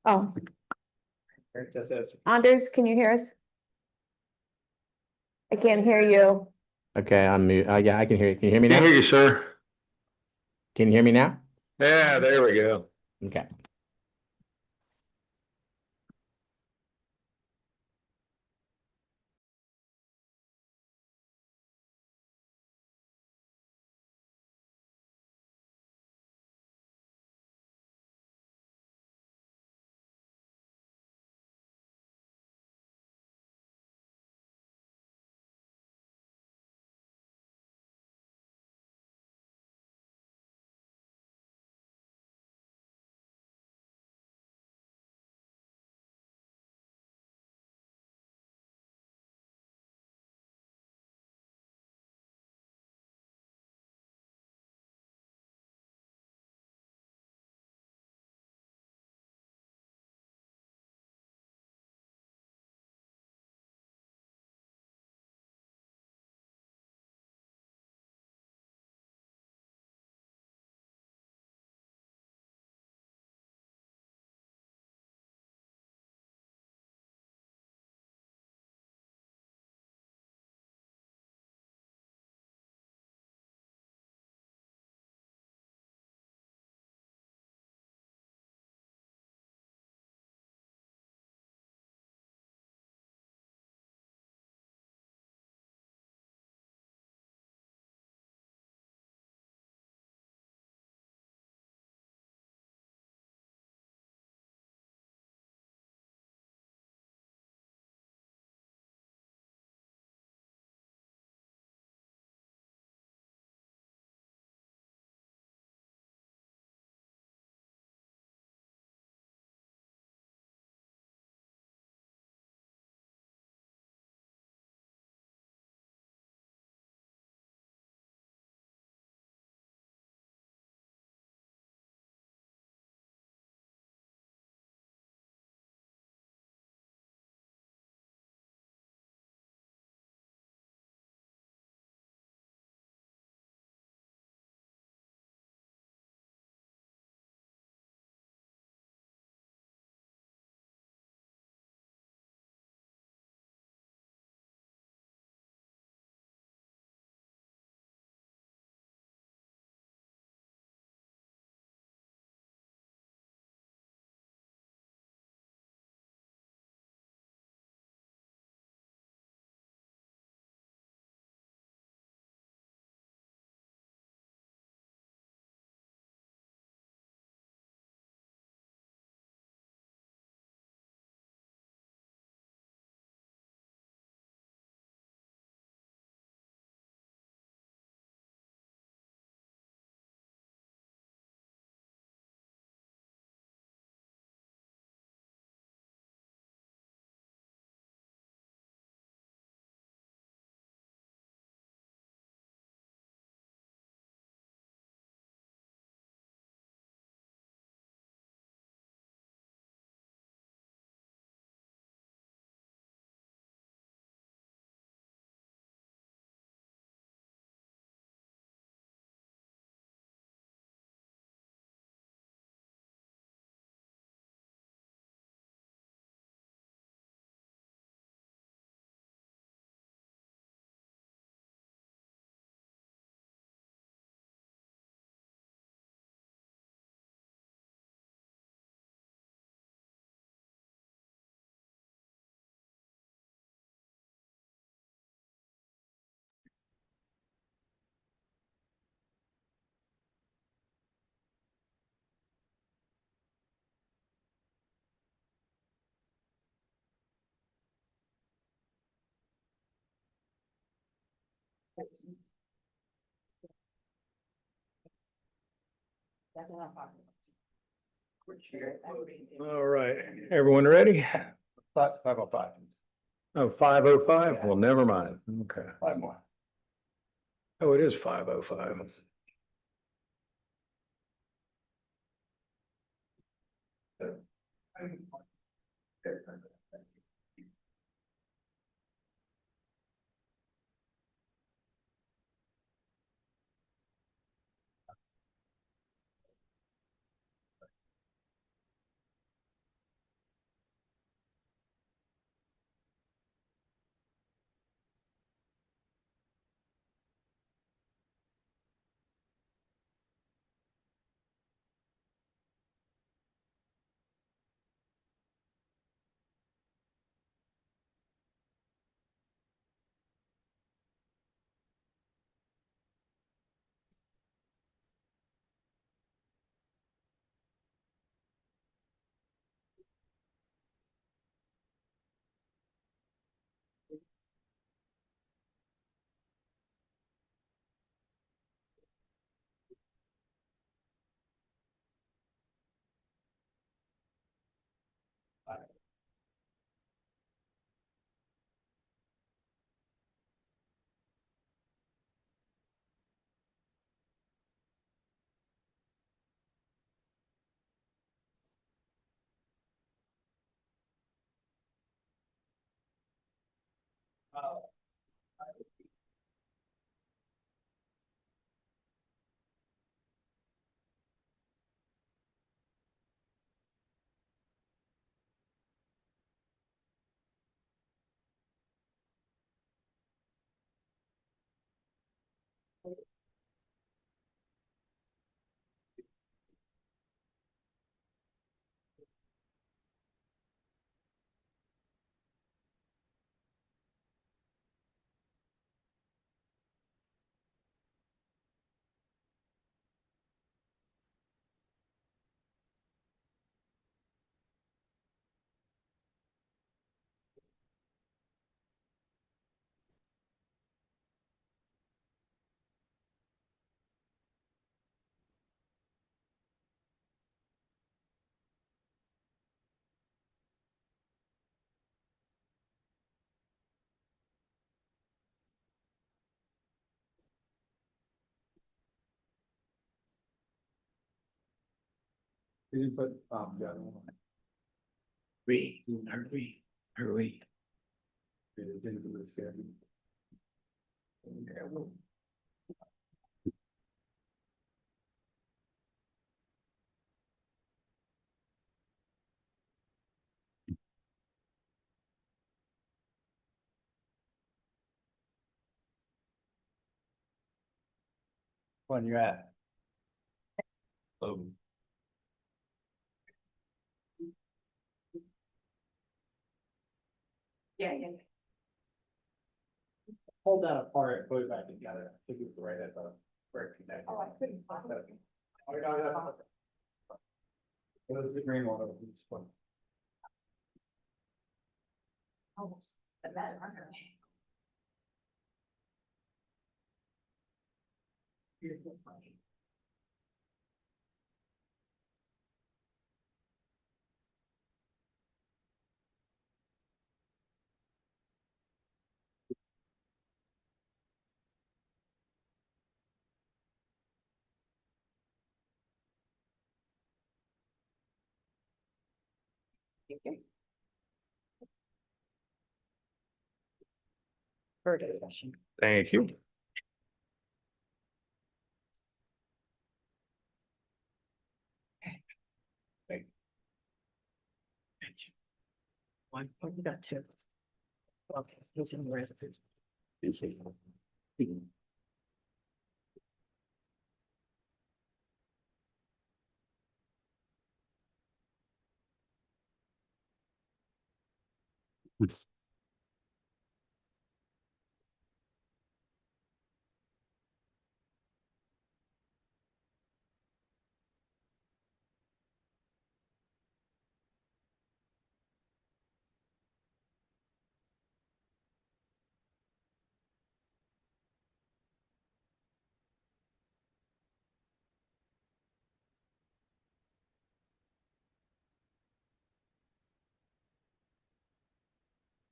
Oh, It just says, Anders, can you hear us? I can't hear you. Okay, I'm mute. Yeah, I can hear you. Can you hear me can't now? hear you, sir. Can you hear me now? Yeah, there we go. Okay. All right, everyone ready? 5:05. Oh, 5:05? Well, never mind. Okay. 5 more. Oh, it is 5:05. Hurry. When you're at. Yeah. Hold that apart and put it back together. I think it's right at the correct connection. Oh, I couldn't find it. It was the green one. It was this one. Almost. But that- Further discussion. Thank you. One, oh, we got two. Okay, he's in the residence.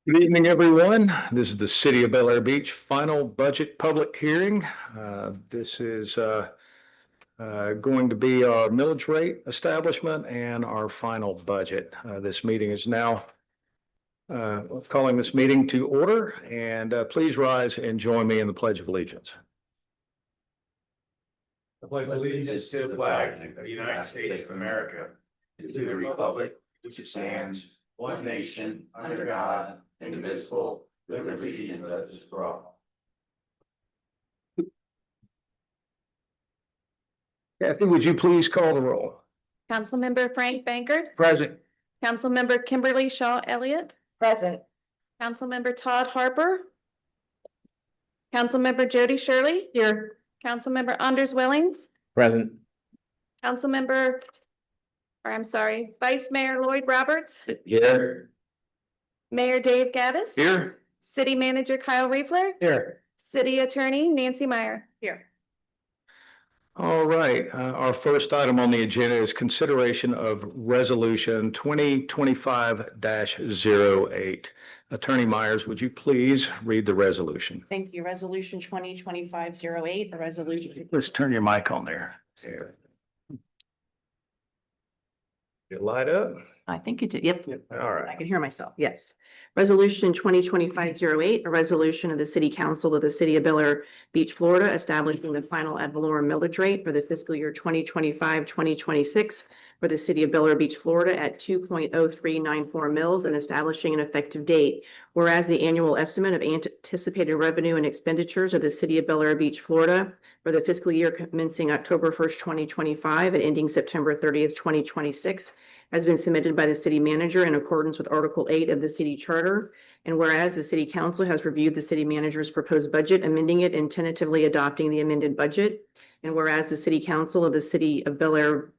Good evening, everyone. This is the City of Bel Air Beach final budget public hearing. This is going to be our millage rate establishment and our final budget. This meeting is now calling this meeting to order, and please rise and join me in the Pledge of Allegiance. I pledge allegiance to the flag of the United States of America, to the republic which stands one nation under God, indivisible, with liberty and justice for all. Kathy, would you please call the roll? Councilmember Frank Bankert, Present. Councilmember Kimberly Shaw Elliott. Present. Councilmember Todd Harper. Councilmember Jody Shirley. Here. Councilmember Anders Wellings. Present. Councilmember, or I'm sorry, Vice Mayor Lloyd Roberts. Here. Mayor Dave Gaddis. Here. City Manager Kyle Reefler. Here. City Attorney Nancy Meyer. Here. All right, our first item on the agenda is consideration of resolution 2025-08. Attorney Myers, would you please read the resolution? Thank you. Resolution 2025-08, a resolution. Let's turn your mic on there. You light up? I think it did. Yep. All I right. can hear myself. Yes. Resolution 2025-08, a resolution of the City Council of the City of Bel Air Beach, Florida, establishing the final ad valorem millage rate for the fiscal year 2025-2026 for the City of Bel Air Beach, Florida at 2.0394 mils and establishing an effective date. Whereas the annual estimate of anticipated revenue and expenditures of the City of Bel Air Beach, Florida for the fiscal year commencing October 1st, 2025 and ending September 30th, 2026 has been submitted by the city manager in accordance with Article 8 of the city charter. And whereas the city council has reviewed the city manager's proposed budget, amending it and tentatively adopting the amended budget. And whereas the city council of the City of Bel Air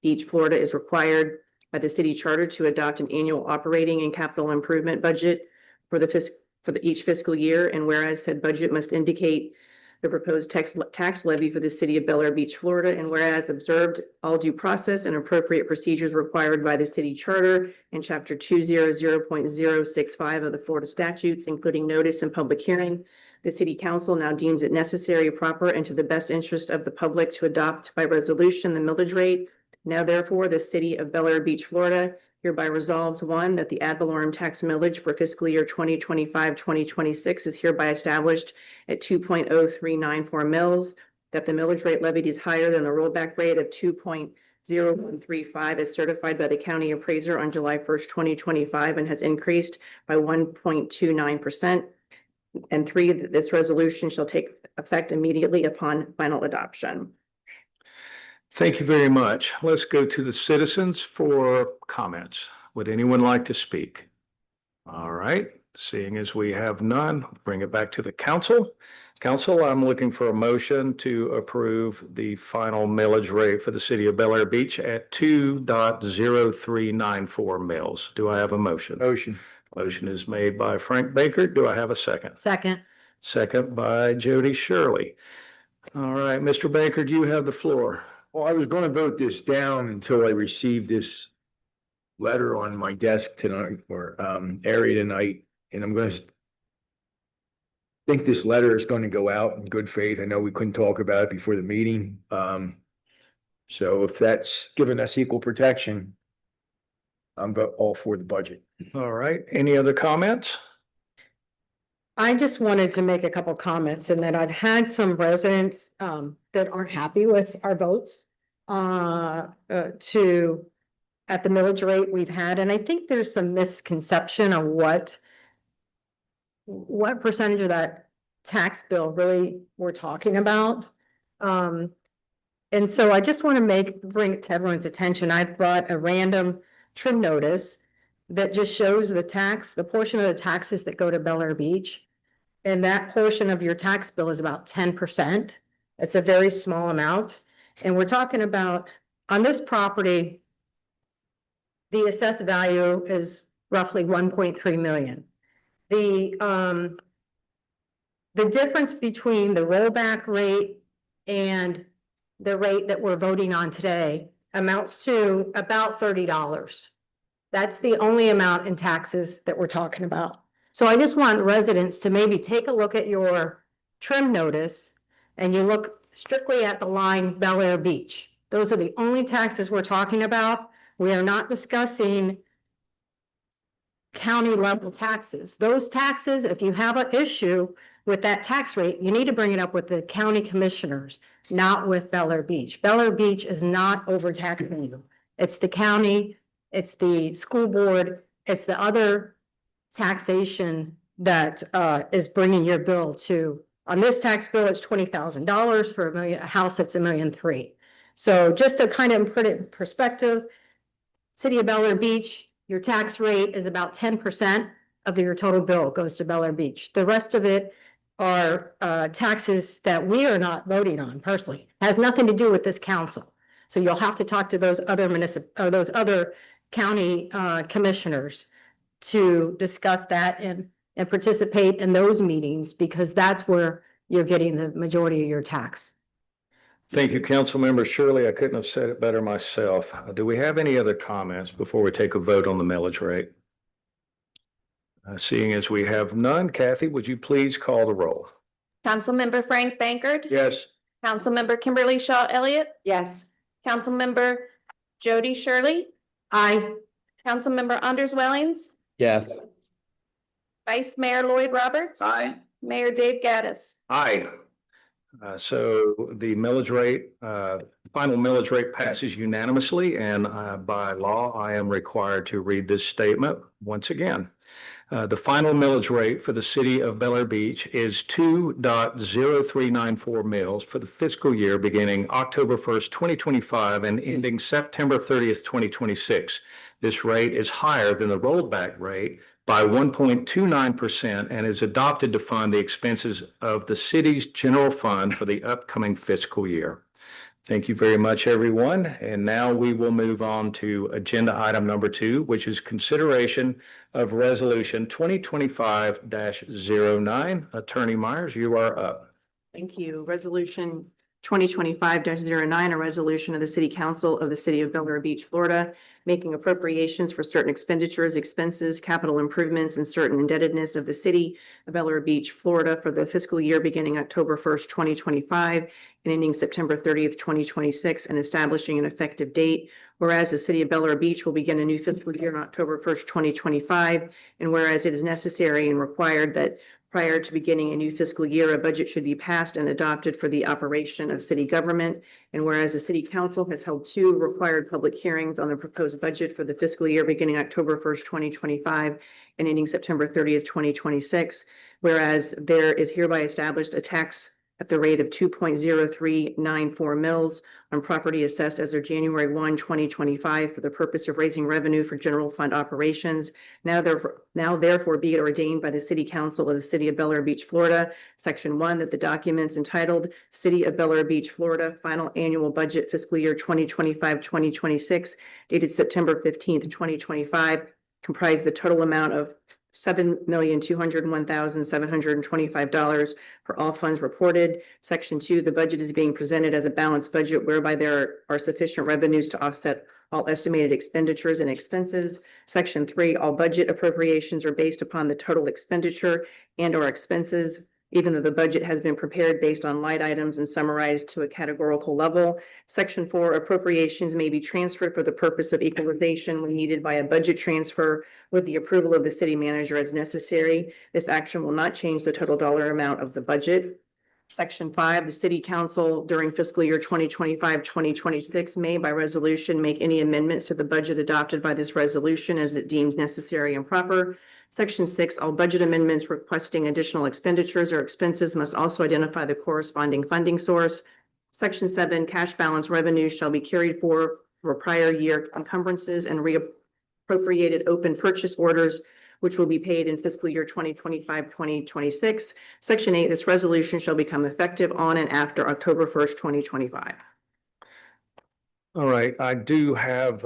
Beach, Florida is required by the city charter to adopt an annual operating and capital improvement budget for each fiscal year. And whereas said budget must indicate the proposed tax levy for the City of Bel Air Beach, Florida, and whereas observed all due process and appropriate procedures required by the city charter and chapter 200.065 of the Florida statutes, including notice and public hearing, the city council now deems it necessary, proper, and to the best interest of the public to adopt by resolution the millage rate Now therefore, the city of Bel Air Beach, Florida hereby resolves, one, that the ad valorem tax millage for fiscal year 2025-2026 is hereby established at 2.0394 mils, that the millage rate levied is higher than the rollback rate of 2.0135 as certified by the county appraiser on July 1st, 2025, and has increased by 1.29%. And three, that this resolution shall take effect immediately upon final adoption. Thank you very much. Let's go to the citizens for comments. Would anyone like to speak? All right, seeing as we have none, bring it back to the council. Council, I'm looking for a motion to approve the final millage rate for the city of Bel Air Beach at 2.0394 mils. Do I have a motion? Motion. Motion is made by Frank Baker. Do I have a second? Second. Second by Jody Shirley. All right, Mr. Baker, do you have the floor? Well, I was going to vote this down until I received this letter on my desk tonight or area tonight, and I'm going to think this letter is going to go out in good faith. I know we couldn't talk about it before the meeting. So if that's giving us equal protection, I'm all for the budget. All right, any other comments? I just wanted to make a couple comments in that I've had some residents that aren't happy with our votes at the millage rate we've had, and I think there's some misconception of what percentage of that tax bill really we're talking about. And so I just want to bring it to everyone's attention. I've brought a random trim notice that just shows the portion of the taxes that go to Bel Air Beach. And that portion of your tax bill is about 10%. It's a very small amount. And we're talking about, on this property, the assessed value is roughly 1.3 million. The difference between the rollback rate and the rate that we're voting on today amounts to about $30. That's the only amount in taxes that we're talking about. So I just want residents to maybe take a look at your trim notice and you look strictly at the line Bel Air Beach. Those are the only taxes we're talking about. We are not discussing county level taxes. Those taxes, if you have an issue with that tax rate, you need to bring it up with the county commissioners, not with Bel Air Beach. Bel Air Beach is not overtaxing you. It's the county, it's the school board, it's the other taxation that is bringing your bill to. On this tax bill, it's $20,000 for a house that's $1.3 million. So just to kind of put it in perspective, City of Bel Air Beach, your tax rate is about 10% of your total bill goes to Bel Air Beach. The rest of it are taxes that we are not voting on personally. It has nothing to do with this council. So you'll have to talk to those other county commissioners to discuss that and participate in those meetings, because that's where you're getting the majority of your tax. Thank you, Councilmember Shirley. I couldn't have said it better myself. Do we have any other comments before we take a vote on the millage rate? Seeing as we have none, Kathy, would you please call the roll? Councilmember Frank Bankert. Yes. Councilmember Kimberly Shaw Elliott. Yes. Councilmember Jody Shirley. Aye. Councilmember Anders Wellings. Yes. Vice Mayor Lloyd Roberts. Aye. Mayor Dave Gaddis. Aye. So the millage rate, final millage rate passes unanimously, and by law, I am required to read this statement once again. The final millage rate for the city of Bel Air Beach is 2.0394 mils for the fiscal year beginning October 1st, 2025 and ending September 30th, 2026. This rate is higher than the rollback rate by 1.29% and is adopted to fund the expenses of the city's general fund for the upcoming fiscal year. Thank you very much, everyone. And now we will move on to agenda item number 2, which is consideration of resolution 2025-09. Attorney Myers, you are up. Thank you. Resolution 2025-09, a resolution of the City Council of the City of Bel Air Beach, Florida, making appropriations for certain expenditures, expenses, capital improvements, and certain indebtedness of the City of Bel Air Beach, Florida for the fiscal year beginning October 1st, 2025 and ending September 30th, 2026, and establishing an effective date. Whereas the city of Bel Air Beach will begin a new fiscal year on October 1st, 2025, and whereas it is necessary and required that prior to beginning a new fiscal year, a budget should be passed and adopted for the operation of city government. And whereas the city council has held 2 required public hearings on the proposed budget for the fiscal year beginning October 1st, 2025 and ending September 30th, 2026. Whereas there is hereby established a tax at the rate of 2.0394 mils on property assessed as of January 1, 2025 for the purpose of raising revenue for general fund operations. Now therefore be it ordained by the City Council of the City of Bel Air Beach, Florida, Section 1, that the documents entitled City of Bel Air Beach, Florida, Final Annual Budget Fiscal Year 2025-2026, dated September 15th, 2025, comprise the total amount of $7,201,725 for all funds reported. Section 2, the budget is being presented as a balanced budget whereby there are sufficient revenues to offset all estimated expenditures and expenses. Section 3, all budget appropriations are based upon the total expenditure and or expenses, even though the budget has been prepared based on line items and summarized to a categorical level. Section 4, appropriations may be transferred for the purpose of equalization when needed by a budget transfer with the approval of the city manager as necessary. This action will not change the total dollar amount of the budget. Section 5, the city council during fiscal year 2025-2026 may by resolution make any amendments to the budget adopted by this resolution as it deems necessary and proper. Section 6, all budget amendments requesting additional expenditures or expenses must also identify the corresponding funding source. Section 7, cash balance revenues shall be carried for prior year encumbrances and reappropriated open purchase orders, which will be paid in fiscal year 2025-2026. Section 8, this resolution shall become effective on and after October 1st, 2025. All right, I do have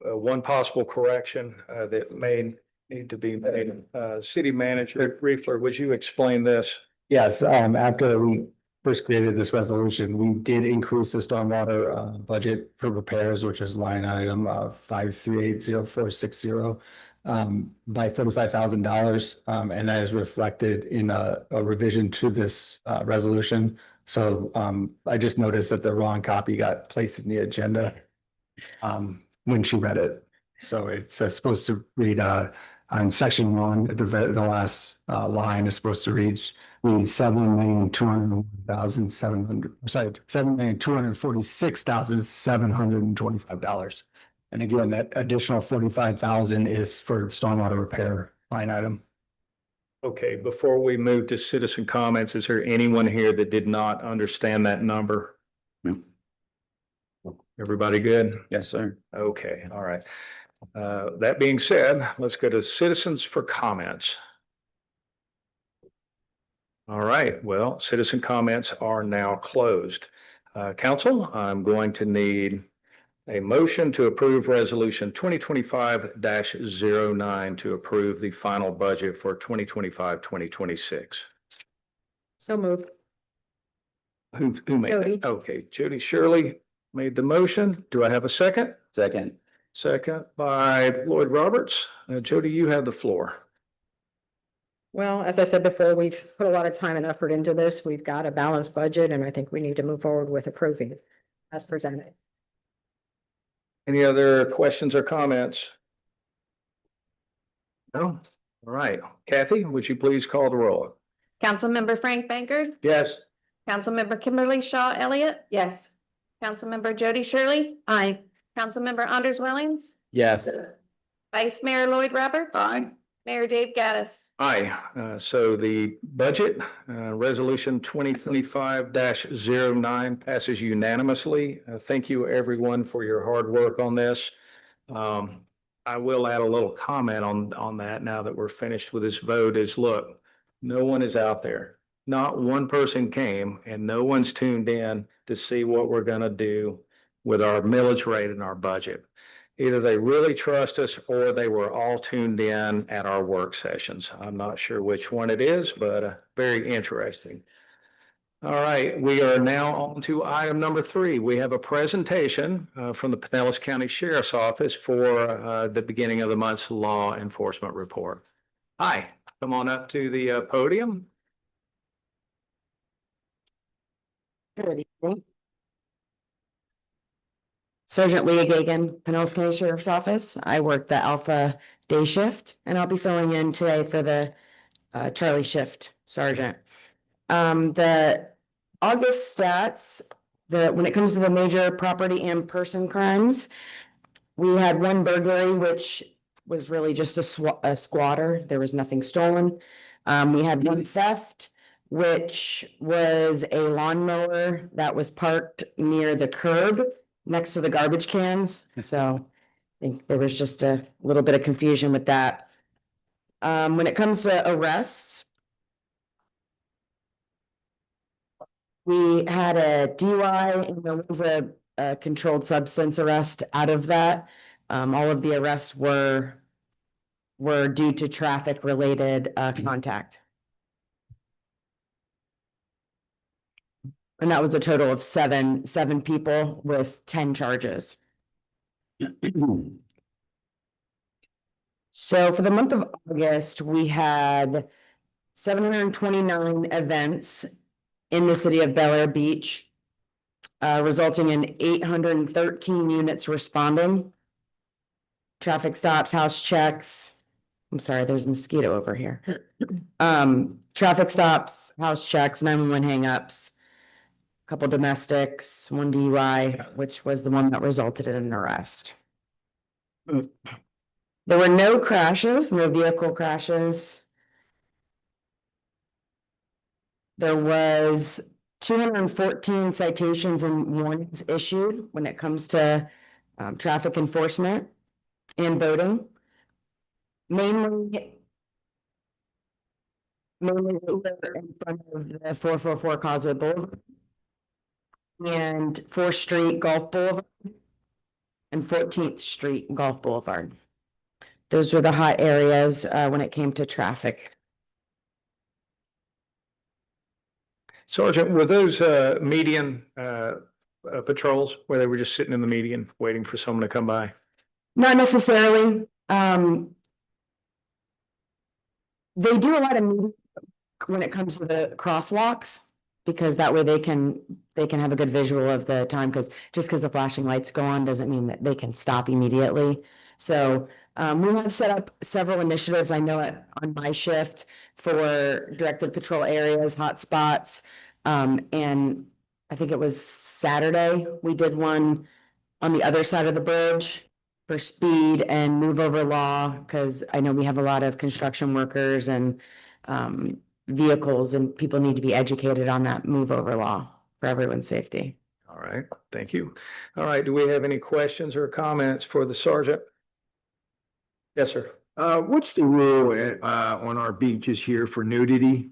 one possible correction that may need to be made. City Manager Riefler, would you explain this? Yes, after we first created this resolution, we did increase the stormwater budget for repairs, which is line item 5380460 by $35,000. And that is reflected in a revision to this resolution. So I just noticed that the wrong copy got placed in the agenda when she read it. So it's supposed to read on section 1, at the last line is supposed to read $7,246,725. And again, that additional 45,000 is for stormwater repair line item. Okay, before we move to citizen comments, is there anyone here that did not understand that number? No. Everybody good? Yes, sir. Okay, all right. That being said, let's go to citizens for comments. All right, well, citizen comments are now closed. Council, I'm going to need a motion to approve resolution 2025-09 to approve the final budget for 2025-2026. So moved. Who made Jody. that? Okay, Jody Shirley made the motion. Do I have a second? Second. Second by Lloyd Roberts. Jody, you have the floor. Well, as I said before, we've put a lot of time and effort into this. We've got a balanced budget, and I think we need to move forward with approving it as presented. Any other questions or comments? No? All right. Kathy, would you please call the roll? Councilmember Frank Bankert, Yes. Councilmember Kimberly Shaw Elliott, Yes. Councilmember Jody Shirley, Aye. Councilmember Anders Wellings, Yes. Vice Mayor Lloyd Roberts. Aye. Mayor Dave Gaddis. Aye. So the budget, resolution 2025-09 passes unanimously. Thank you, everyone, for your hard work on this. I will add a little comment on that now that we're finished with this vote is, look, no one is out there. Not one person came and no one's tuned in to see what we're going to do with our millage rate and our budget. Either they really trust us or they were all tuned in at our work sessions. I'm not sure which one it is, but very interesting. All right, we are now on to item number 3. We have a presentation from the Pinellas County Sheriff's Office for the beginning of the month's law enforcement report. Hi, come on up to the podium. Good evening. Sergeant Leah Gagan, Pinellas County Sheriff's Office. I work the Alpha day shift and I'll be filling in today for the Charlie shift sergeant. The August stats, when it comes to the major property and person crimes, we had one burglary, which was really just a squatter. There was nothing stolen. We had one theft, which was a lawnmower that was parked near the curb next to the garbage cans. So I think there was just a little bit of confusion with that. When it comes to arrests, we had a DUI and there was a controlled substance arrest out of that. All of the arrests were due to traffic related contact. And that was a total of seven people with 10 charges. So for the month of August, we had 729 events in the city of Bel Air Beach, resulting in 813 units responding. Traffic stops, house checks. I'm sorry, there's a mosquito over here. Traffic stops, house checks, 911 hangups, a couple domestics, one DUI, which was the one that resulted in an arrest. There were no crashes, no vehicle crashes. There was 214 citations and warnings issued when it comes to traffic enforcement and boating. Mainly in front of the 444 Causeway Boulevard and 4th Street Gulf Boulevard and 14th Street Gulf Boulevard. Those were the hot areas when it came to traffic. Sergeant, were those median patrols where they were just sitting in the median waiting for someone to come by? Not necessarily. They do a lot of median when it comes to the crosswalks, because that way they can have a good visual of the time, because just because the flashing lights go on doesn't mean that they can stop immediately. So we have set up several initiatives. I know on my shift for directed patrol areas, hot spots. And I think it was Saturday, we did one on the other side of the bridge for speed and move over law, because I know we have a lot of construction workers and vehicles, and people need to be educated on that move over law for everyone's safety. All right, thank you. All right, do we have any questions or comments for the sergeant? Yes, sir. What's the rule on our beaches here for nudity?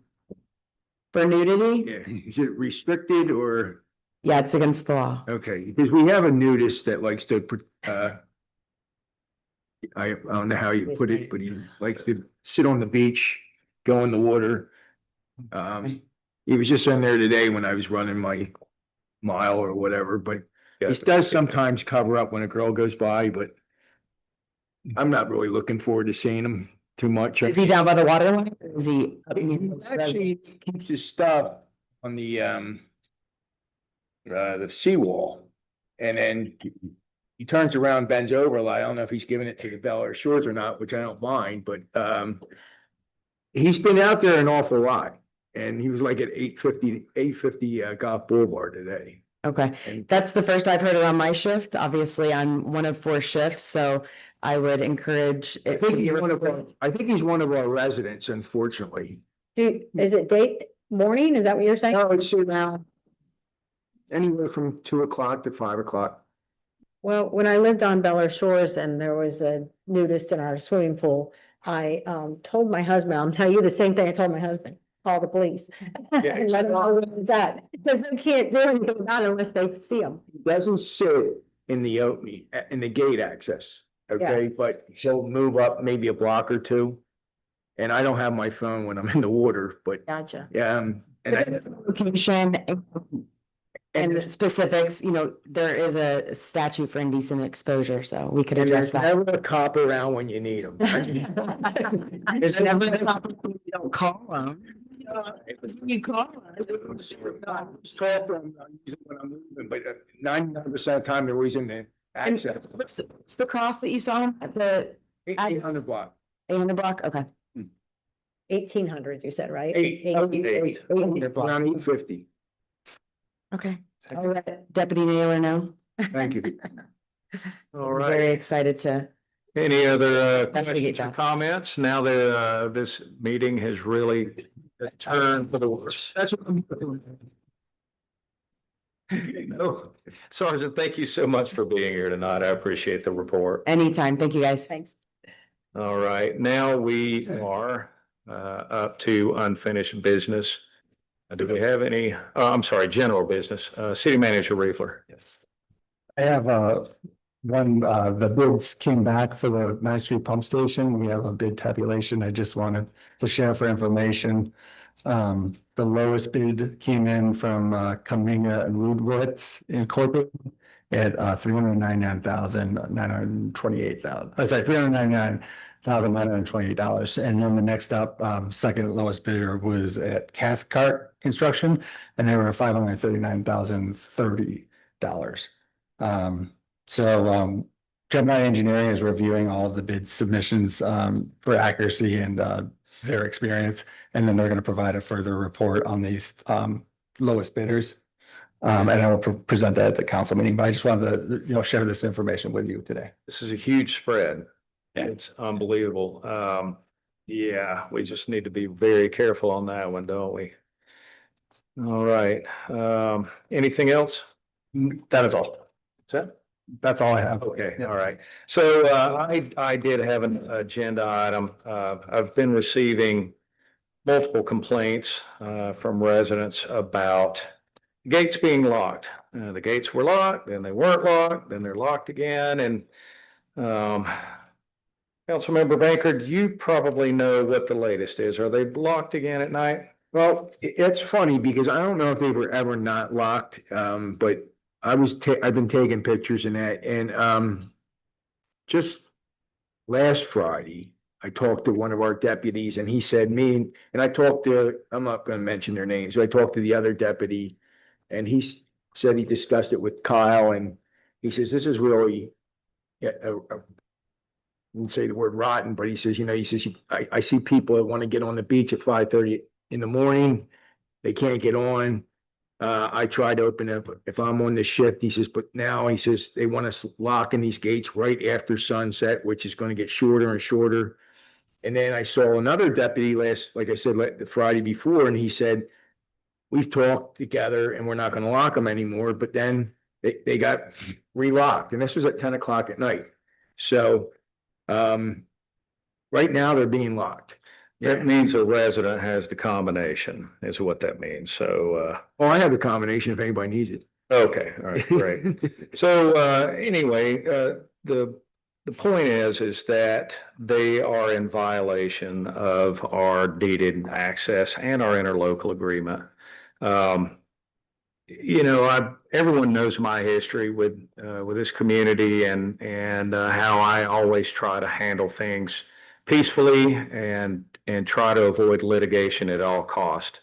For nudity? Yeah, is it restricted or? Yeah, it's against the law. Okay, because we have a nudist that likes to I don't know how you put it, but he likes to sit on the beach, go in the water. He was just in there today when I was running my mile or whatever, but he does sometimes cover up when a girl goes by, but I'm not really looking forward to seeing him too much. Is he down by the water line? Or is he? Actually keeps his stuff on the seawall, and then he turns around, bends over a lot. I don't know if he's giving it to the Bel Air Shores or not, which I don't mind, but he's been out there an awful lot, and he was like at 850 Golf Boulevard today. Okay, And that's the first I've heard around my shift. Obviously, I'm one of 4 shifts, so I would encourage I it think to be he's one of our residents, unfortunately. Is it date morning? Is that what you're saying? No, it's around anywhere from 2 o'clock to 5 o'clock. Well, when I lived on Bel Air Shores and there was a nudist in our swimming pool, I told my husband, I'll tell you the same thing I told my husband, call the police. Yeah, And let them know where it's at, because they can't do anything about it unless they see them. He doesn't sit in the gate access, okay, but he'll move up maybe a block or two. And I don't have my phone when I'm in the water, but Gotcha. yeah, location and the specifics, there is a statute for indecent exposure, so we could and address there's that. never a cop around when you need him. There's never a cop when you don't call them. You call. But 99% of the time, they're always in the access. What's the cross that you saw at the 800 block. 800 block? Okay. 1,800, you said, right? Around 850. Okay. I'll let Deputy Naylor know. Thank you. All I'm very right. excited to. Any other Investigate questions or that. comments? Now that this meeting has really turned for the worse. That's what I'm. No. Sergeant, thank you so much for being here tonight. I appreciate the report. Anytime. Thank you, guys. Thanks. All right, now we are up to unfinished business. Do we have any, I'm sorry, general business, City Manager Riefler? Yes. I have the bids came back for the Ninth Street Pump Station. We have a bid tabulation. I just wanted to share for information. The lowest bid came in from Kaminga and Rudowitz Incorporated at $399,928. And then the next up, second lowest bidder was at Cathcart Construction, and they were $539,030. Gemini Engineering is reviewing all of the bid submissions for accuracy and their experience, and then they're going to provide a further report on these lowest bidders. And I will present that at the council meeting, but I just wanted to, share this information with you today. This is a huge spread. It's unbelievable. Yeah, we just need to be very careful on that one, don't we? All right. Anything else? That is all. That's all I have. Okay, all right. So I did have an agenda item. I've been receiving multiple complaints from residents about gates being locked. The gates were locked, then they weren't locked, then they're locked again. And Councilmember Bankard, you probably know what the latest is. Are they locked again at night? Well, it's funny because I don't know if they were ever not locked, but I've been taking pictures and that, and just last Friday, I talked to one of our deputies and he said and I talked to, I'm not gonna mention their names, but I talked to the other deputy and he said he discussed it with Kyle and he says, this is really, I wouldn't say the word rotten, but he says, I see people that want to get on the beach at 5:30 in the morning. They can't get on. I try to open up if I'm on the shift, he says, but now he says they want us locking these gates right after sunset, which is going to get shorter and shorter. And then I saw another deputy like I said, the Friday before, and he said, we've talked together and we're not going to lock them anymore. But then they got relocked, and this was at 10 o'clock at night. So right now they're being locked. That means a resident has the combination, is what that means. So, Well, I have the combination if anybody needs it. okay, all right, great. So, anyway, the point is that they are in violation of our deeded access and our interlocal agreement. Everyone knows my history with this community and how I always try to handle things peacefully and try to avoid litigation at all cost.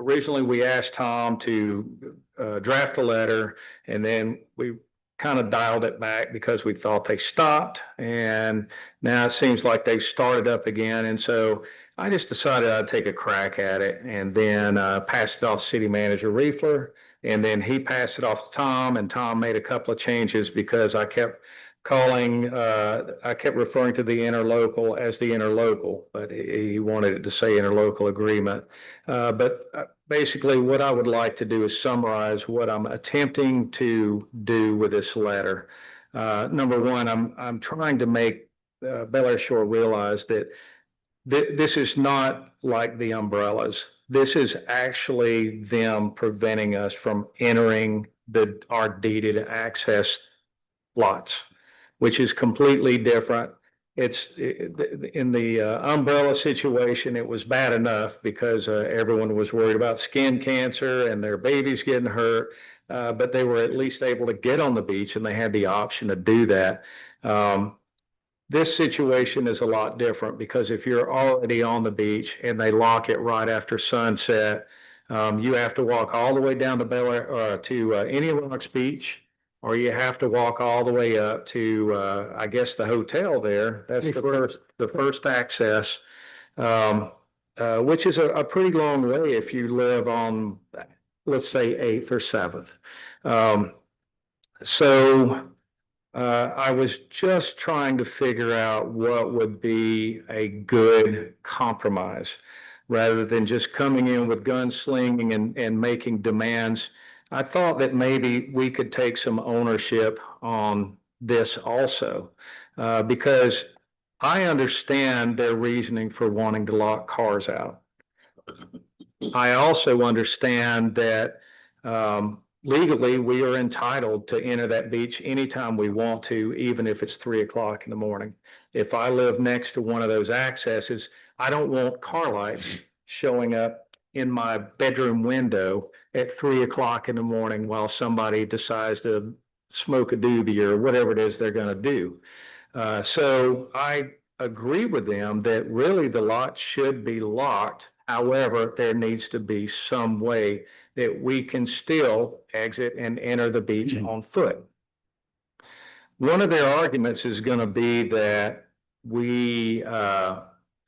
Originally we asked Tom to draft a letter, and then we kind of dialed it back because we thought they stopped, and now it seems like they've started up again. And so I just decided I'd take a crack at it and then pass it off to City Manager Riefler, and then he passed it off to Tom, and Tom made a couple of changes because I kept referring to the interlocal as the interlocal, but he wanted it to say interlocal agreement. But basically what I would like to do is summarize what I'm attempting to do with this letter. Number one, I'm trying to make Bel Air Shore realize that this is not like the umbrellas. This is actually them preventing us from entering our deeded access lots, which is completely different. It's in the umbrella situation, it was bad enough because everyone was worried about skin cancer and their babies getting hurt, but they were at least able to get on the beach and they had the option to do that. This situation is a lot different because if you're already on the beach and they lock it right after sunset, you have to walk all the way down to Bel Air, to Any Rocks Beach, or you have to walk all the way up to, I guess, the hotel there. That's the first access, which is a pretty long way if you live on, let's say, 8th or 7th. I was just trying to figure out what would be a good compromise rather than just coming in with gunslinging and making demands. I thought that maybe we could take some ownership on this also, because I understand their reasoning for wanting to lock cars out. I also understand that legally, we are entitled to enter that beach anytime we want to, even if it's 3 o'clock in the morning. If I live next to one of those accesses, I don't want car lights showing up in my bedroom window at 3 o'clock in the morning while somebody decides to smoke a doobie or whatever it is they're going to do. So I agree with them that really the lot should be locked. However, there needs to be some way that we can still exit and enter the beach on foot. One of their arguments is going to be that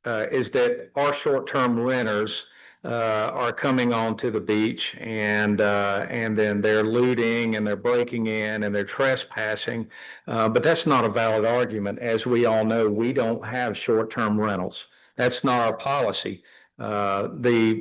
is that our short-term renters are coming onto the beach and then they're looting and they're breaking in and they're trespassing. But that's not a valid argument. As we all know, we don't have short-term rentals. That's not our policy. The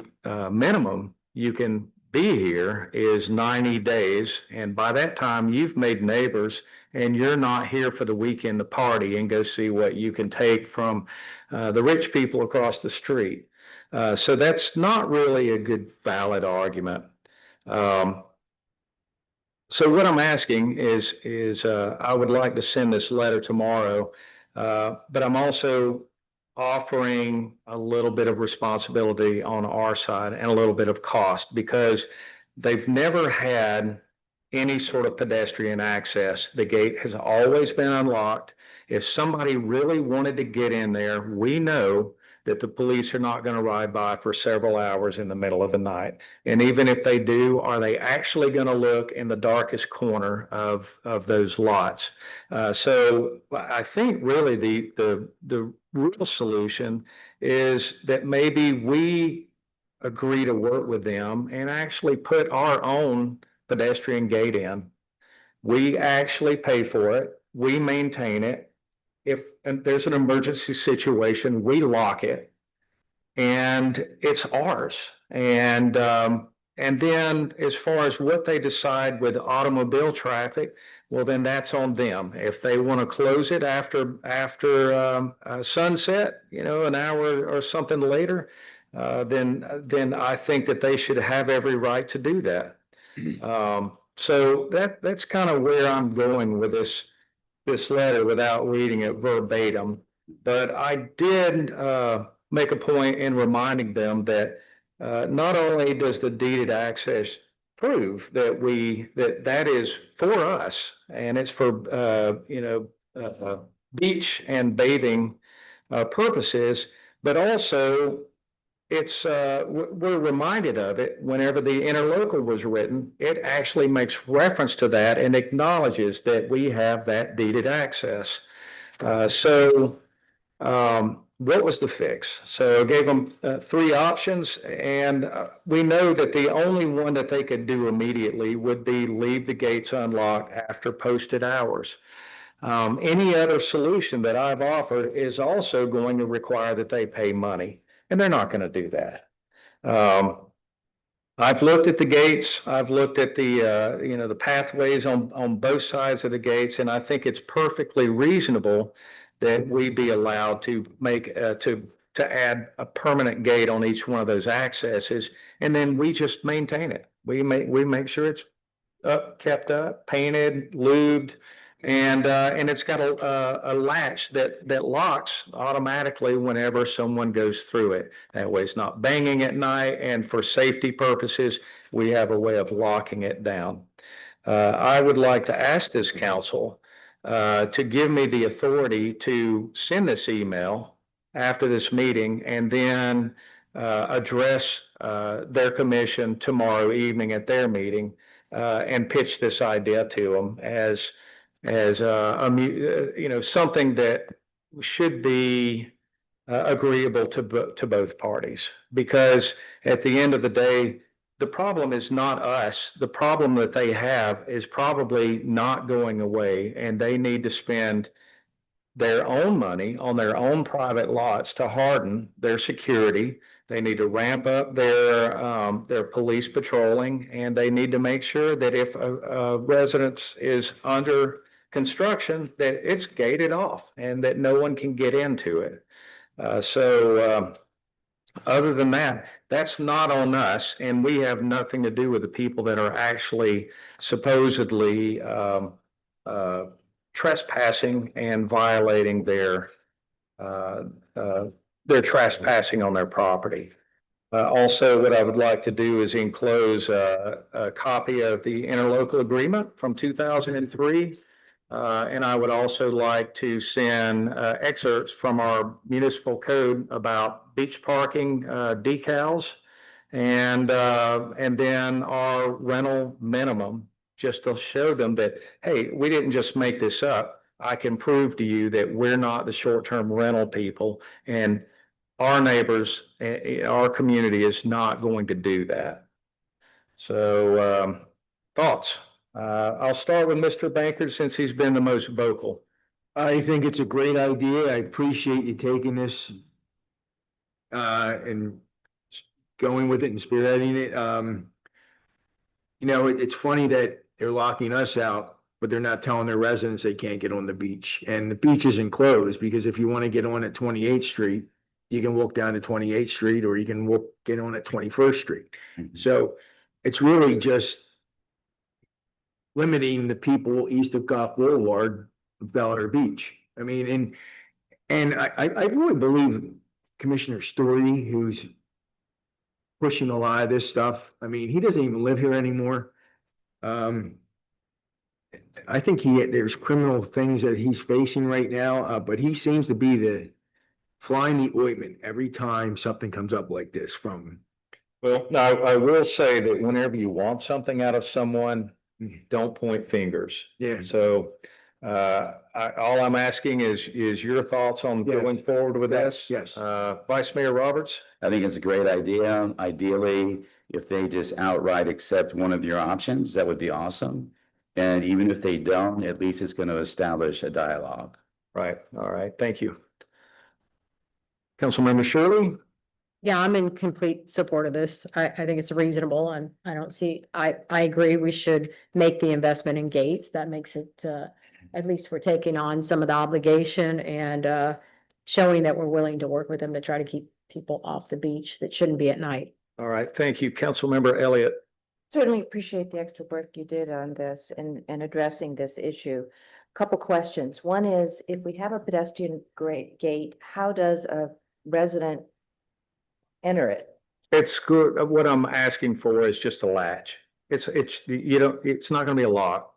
minimum you can be here is 90 days. And by that time, you've made neighbors and you're not here for the weekend to party and go see what you can take from the rich people across the street. So that's not really a good, valid argument. So what I'm asking is I would like to send this letter tomorrow, but I'm also offering a little bit of responsibility on our side and a little bit of cost because they've never had any sort of pedestrian access. The gate has always been unlocked. If somebody really wanted to get in there, we know that the police are not going to ride by for several hours in the middle of the night. And even if they do, are they actually going to look in the darkest corner of those lots? So I think really the real solution is that maybe we agree to work with them and actually put our own pedestrian gate in. We actually pay for it. We maintain it. If there's an emergency situation, we lock it and it's ours. And then as far as what they decide with automobile traffic, well, then that's on them. If they want to close it after sunset, an hour or something later, then I think that they should have every right to do that. So that's kind of where I'm going with this letter without reading it verbatim. But I did make a point in reminding them that not only does the deeded access prove that is for us and it's for beach and bathing purposes, but also it's we're reminded of it whenever the interlocal was written. It actually makes reference to that and acknowledges that we have that deeded access. What was the fix? So I gave them 3 options, and we know that the only one that they could do immediately would be leave the gates unlocked after posted hours. Any other solution that I've offered is also going to require that they pay money. And they're not going to do that. I've looked at the gates. I've looked at the pathways on both sides of the gates, and I think it's perfectly reasonable that we be allowed to make to add a permanent gate on each one of those accesses, and then we just maintain it. We make sure it's kept up, painted, lubed. And it's got a latch that locks automatically whenever someone goes through it. That way it's not banging at night, and for safety purposes, we have a way of locking it down. I would like to ask this council to give me the authority to send this email after this meeting and then address their commission tomorrow evening at their meeting and pitch this idea to them as something that should be agreeable to both parties. Because at the end of the day, the problem is not us. The problem that they have is probably not going away, and they need to spend their own money on their own private lots to harden their security. They need to ramp up their police patrolling, and they need to make sure that if a residence is under construction, that it's gated off and that no one can get into it. Other than that, that's not on us, and we have nothing to do with the people that are actually supposedly trespassing and violating their trespassing on their property. Also, what I would like to do is enclose a copy of the interlocal agreement from 2003. And I would also like to send excerpts from our municipal code about beach parking decals and then our rental minimum, just to show them that, hey, we didn't just make this up. I can prove to you that we're not the short-term rental people, and our neighbors, our community is not going to do that. So thoughts? I'll start with Mr. Bankert since he's been the most vocal. I think it's a great idea. I appreciate you taking this and going with it and spearheading it. It's funny that they're locking us out, but they're not telling their residents they can't get on the beach. And the beach isn't closed, because if you want to get on at 28th Street, you can walk down to 28th Street, or you can get on at 21st Street. So it's really just limiting the people east of Goff Boulevard, Bel Air Beach. I mean, and I really believe Commissioner Story, who's pushing a lot of this stuff. I mean, he doesn't even live here anymore. I think there's criminal things that he's facing right now, but he seems to be the fly in the ointment every time something comes up like this from. Well, I will say that whenever you want something out of someone, don't point fingers. Yeah. So all I'm asking is your thoughts on going forward with this? Yes. Vice Mayor Roberts? I think it's a great idea. Ideally, if they just outright accept one of your options, that would be awesome. And even if they don't, at least it's going to establish a dialogue. Right. All right. Thank you. Councilmember Shirley? Yeah, I'm in complete support of this. I think it's reasonable, and I agree we should make the investment in gates. That makes it, at least we're taking on some of the obligation and showing that we're willing to work with them to try to keep people off the beach that shouldn't be at night. All right. Thank you. Councilmember Elliott? Certainly appreciate the extra work you did on this and addressing this issue. Couple questions. One is, if we have a pedestrian gate, how does a resident enter it? It's good. What I'm asking for is just a latch. It's not gonna be a lock.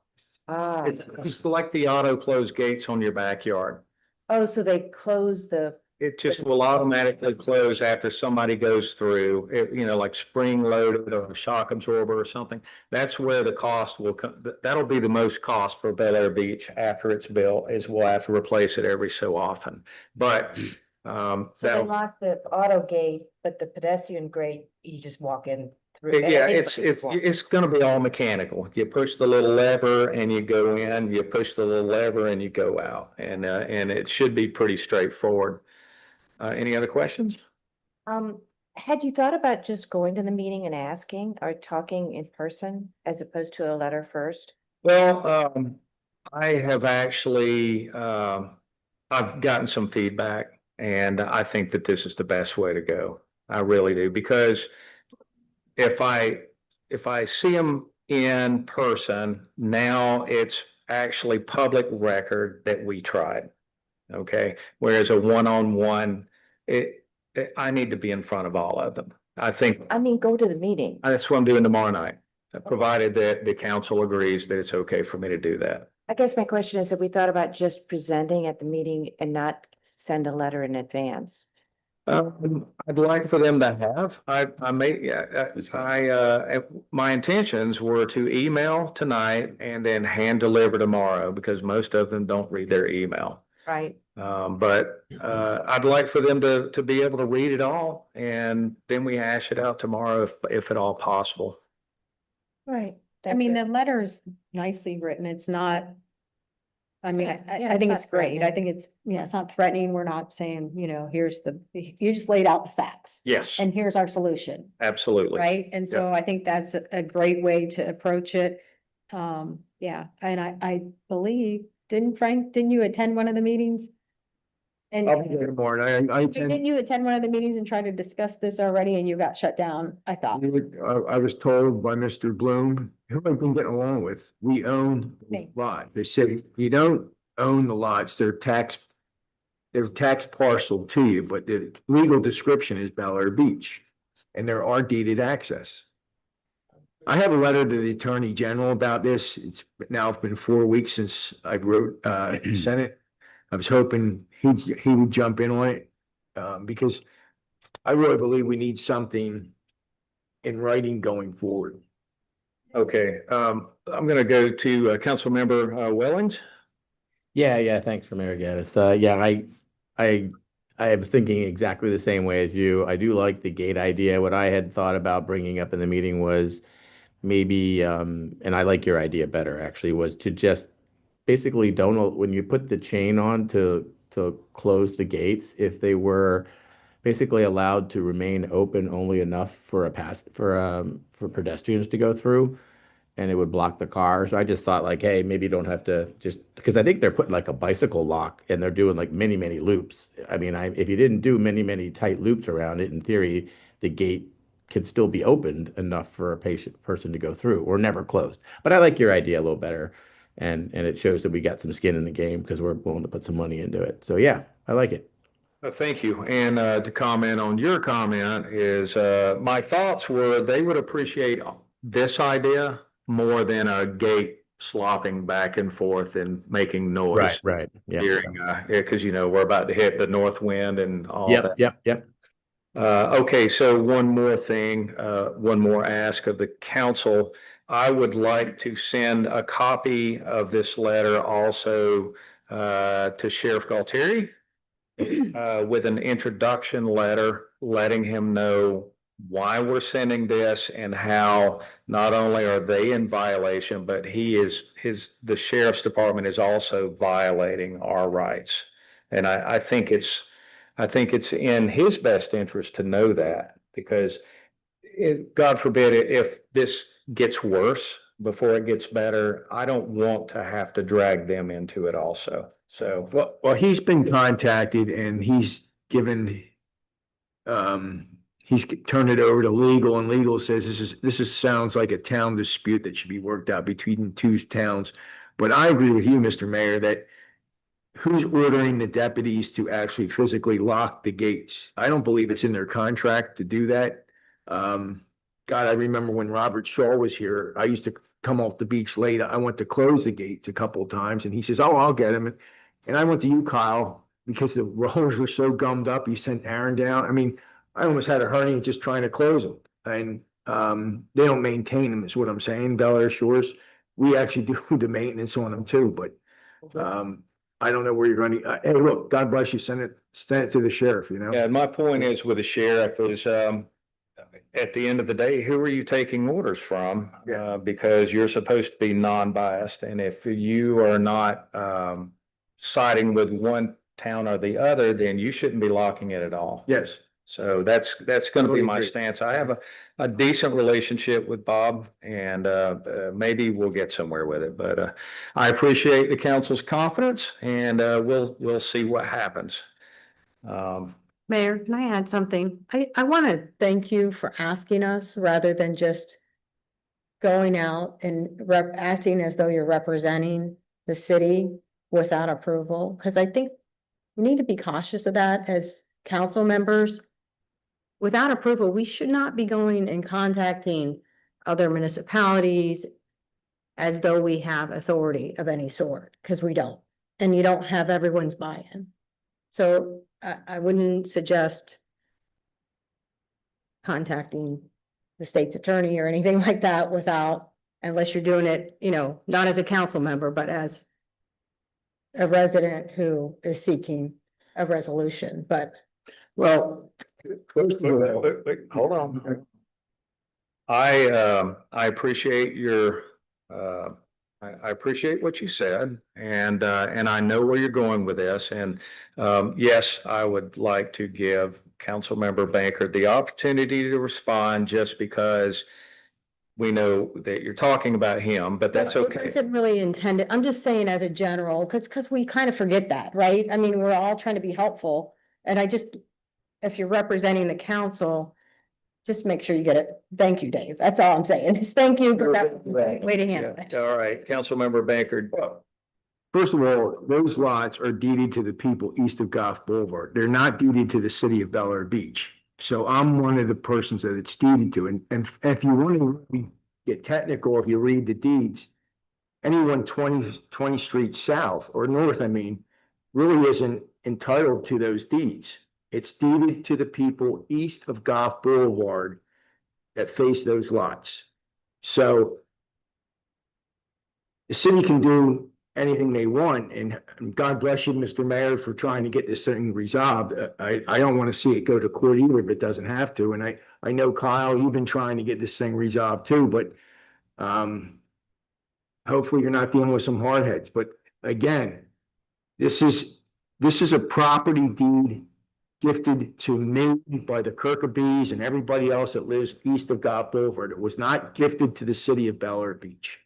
It's like the auto close gates on your backyard. Oh, so they close It just will automatically close after somebody goes through, like spring loaded or a shock absorber or something. That's where the cost will come. That'll be the most cost for Bel Air Beach after it's built, is we'll have to replace it every so often. But so they lock the auto gate, but the pedestrian gate, you just walk in through. Yeah, it's gonna be all mechanical. You push the little lever and you go in, you push the little lever and you go out. And it should be pretty straightforward. Any other questions? Had you thought about just going to the meeting and asking or talking in person as opposed to a letter first? Well, I have actually, I've gotten some feedback, and I think that this is the best way to go. I really do, because if I see them in person, now it's actually public record that we tried. Okay, whereas a one-on-one, I need to be in front of all of them. Go to the meeting. That's what I'm doing tomorrow night, provided that the council agrees that it's okay for me to do that. I guess my question is, have we thought about just presenting at the meeting and not send a letter in advance? I'd like for them to have, I may, yeah, my intentions were to email tonight and then hand deliver tomorrow because most of them don't read their email. Right. But I'd like for them to be able to read it all and then we hash it out tomorrow if at all possible. Right. I mean, the letter's nicely written. It's not. I mean, Yeah, I it's think not it's great. I threatening. think it's, yeah, it's not threatening. We're not saying, here's you just laid out the facts. Yes, And here's our solution, absolutely. right? And so I think that's a great way to approach it. Yeah, and I believe, didn't you attend one of the meetings? And I'll be there tomorrow. I didn't you attend one of the meetings and try to discuss this already and you got shut down, I thought? I was told by Mr. Bloom, who I've been getting along with, we own the Thanks. lot. They said, you don't own the lots, they're tax parcel to you, but the legal description is Bel Air Beach. And there are deeded access. I have a letter to the Attorney General about this. It's been 4 weeks since I wrote, sent it. I was hoping he would jump in on it, because I really believe we need something in writing going forward. Okay, I'm gonna go to Councilmember Wellings. Yeah, thanks for Mayor Gaddis. I am thinking exactly the same way as you. I do like the gate idea. What I had thought about bringing up in the meeting was maybe, and I like your idea better actually, was to just basically when you put the chain on to close the gates, if they were basically allowed to remain open only enough for for pedestrians to go through, and it would block the car. So I just thought like, hey, maybe you don't have to just, because I think they're putting like a bicycle lock and they're doing like many loops. I mean, if you didn't do many tight loops around it, in theory, the gate could still be opened enough for a person to go through or never closed. But I like your idea a little better. And it shows that we got some skin in the game because we're willing to put some money into it. So yeah, I like it. Thank you. And to comment on your comment is my thoughts were they would appreciate this idea more than a gate slopping back and forth and making noise. Right. Yeah. Hearing, because we're about to hit the north wind and all that. Yep. Okay, so one more thing, one more ask of the council. I would like to send a copy of this letter also to Sheriff Galtieri with an introduction letter letting him know why we're sending this and how not only are they in violation, but the sheriff's department is also violating our rights. And I think it's in his best interest to know that because God forbid if this gets worse before it gets better, I don't want to have to drag them into it also. So, Well, he's been contacted and he's given, he's turned it over to legal and legal says this sounds like a town dispute that should be worked out between two towns. But I agree with you, Mr. Mayor, that who's ordering the deputies to actually physically lock the gates? I don't believe it's in their contract to do that. God, I remember when Robert Shaw was here, I used to come off the beach late. I went to close the gates a couple of times and he says, oh, I'll get him. And I went to you, Kyle, because the rollers were so gummed up. He sent Aaron down. I mean, I almost had a hernia just trying to close them. And they don't maintain them is what I'm saying. Bel Air Shores, we actually do the maintenance on them too, but I don't know where you're going to, hey, look, God bless you, send it to the sheriff, yeah, my point is with the sheriff is, at the end of the day, who are you taking orders from? Because you're supposed to be non-biased. And if you are not, siding with one town or the other, then you shouldn't be locking it at all. Yes. So that's going to be my Totally agree. stance. I have a decent relationship with Bob and maybe we'll get somewhere with it, but I appreciate the council's confidence and we'll see what happens. Mayor, can I add something? I want to thank you for asking us rather than just going out and acting as though you're representing the city without approval, because I think we need to be cautious of that as council members. Without approval, we should not be going and contacting other municipalities as though we have authority of any sort, because we don't. And you don't have everyone's buy-in. So I wouldn't suggest contacting the state's attorney or anything like that without, unless you're doing it, not as a council member, but as a resident who is seeking a resolution, but Well, first of all, Wait, hold on. I appreciate your, I appreciate what you said, and I know where you're going with this, and, yes, I would like to give Councilmember Banker the opportunity to respond just because we know that you're talking about him, but that's I okay. wasn't really intended. I'm just saying as a general, because we kind of forget that, right? I mean, we're all trying to be helpful. And if you're representing the council, just make sure you get it. Thank you, Dave. That's all I'm saying. Just thank you. But that was the way to handle it. Yeah, all right, Councilmember Banker. first of all, those lots are deeded to the people east of Goff Boulevard. They're not deeded to the city of Bel Air Beach. So I'm one of the persons that it's deeded to. And if you want to really get technical, if you read the deeds, anyone 20 Street South or North, I mean, really isn't entitled to those deeds. It's deeded to the people east of Goff Boulevard that face those lots. So the city can do anything they want, and God bless you, Mr. Mayor, for trying to get this thing resolved. I don't want to see it go to court either if it doesn't have to. And I know, Kyle, you've been trying to get this thing resolved too, but hopefully you're not dealing with some hard heads. But again, this is a property deed gifted to me by the Kirkabees and everybody else that lives east of Goff Boulevard. It was not gifted to the city of Bel Air Beach.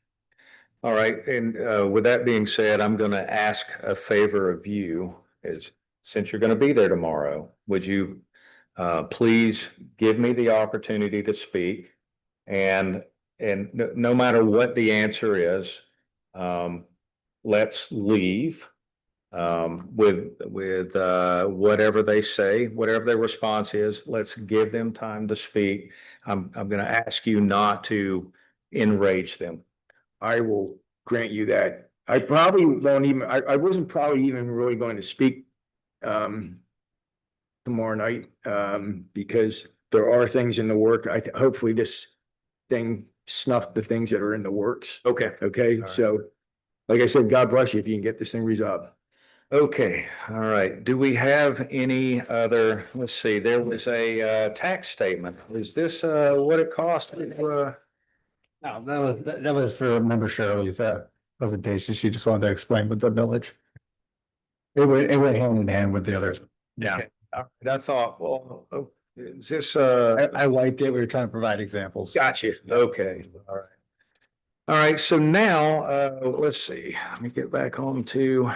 All right, and with that being said, I'm going to ask a favor of you, since you're going to be there tomorrow, would you please give me the opportunity to speak? And no matter what the answer is, let's leave with whatever they say, whatever their response is. Let's give them time to speak. I'm going to ask you not to enrage them. I will grant you that. I probably won't even, I wasn't probably even really going to speak tomorrow night because there are things in the work. Hopefully this thing snuffed the things that are in the works. Okay. Okay, right. so like I said, God bless you if you can get this thing resolved. Okay, all right. Do we have any other, let's see, there was a tax statement. Is this what it cost? No, that was for member Shirley's presentation. She just wanted to explain with the village. It went hand in hand with the others. Yeah, Okay. All right, I thought, well, is this I liked it. We were trying to provide examples. gotcha. Okay, all right. All right, so now let's see. Let me get back on to,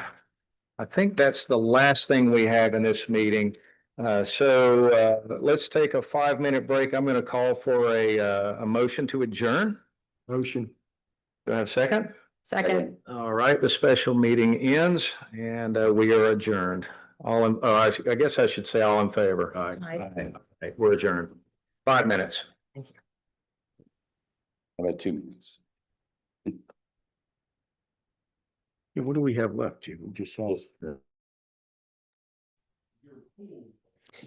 I think that's the last thing we have in this meeting. So let's take a 5-minute break. I'm going to call for a motion to adjourn. Motion. Do I have a second? Second. All right, the special meeting ends and we are adjourned. I guess I should say all in favor. Aye. Aye. Right, we're adjourned. 5 minutes. About 2 minutes. Yeah, what do we have left, Jim? We just saw.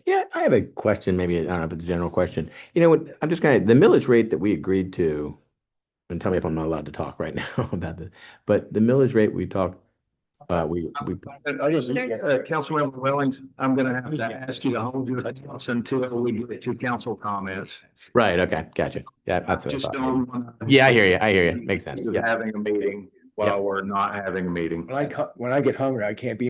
Yeah, I have a question, maybe, I don't know if it's a general question. I'm just the millage rate that we agreed to, and tell me if I'm not allowed to talk right now about this, but the millage rate we talked, we. Councilmember Wellings, I'm gonna have to ask you to hold your thoughts until we get to council comments. Right, okay, gotcha. Yeah, that's what I Just thought. don't. wanna- Yeah, I hear you. Makes sense. Yeah. Having a meeting while we're not having a meeting. When I get hungry, I can't be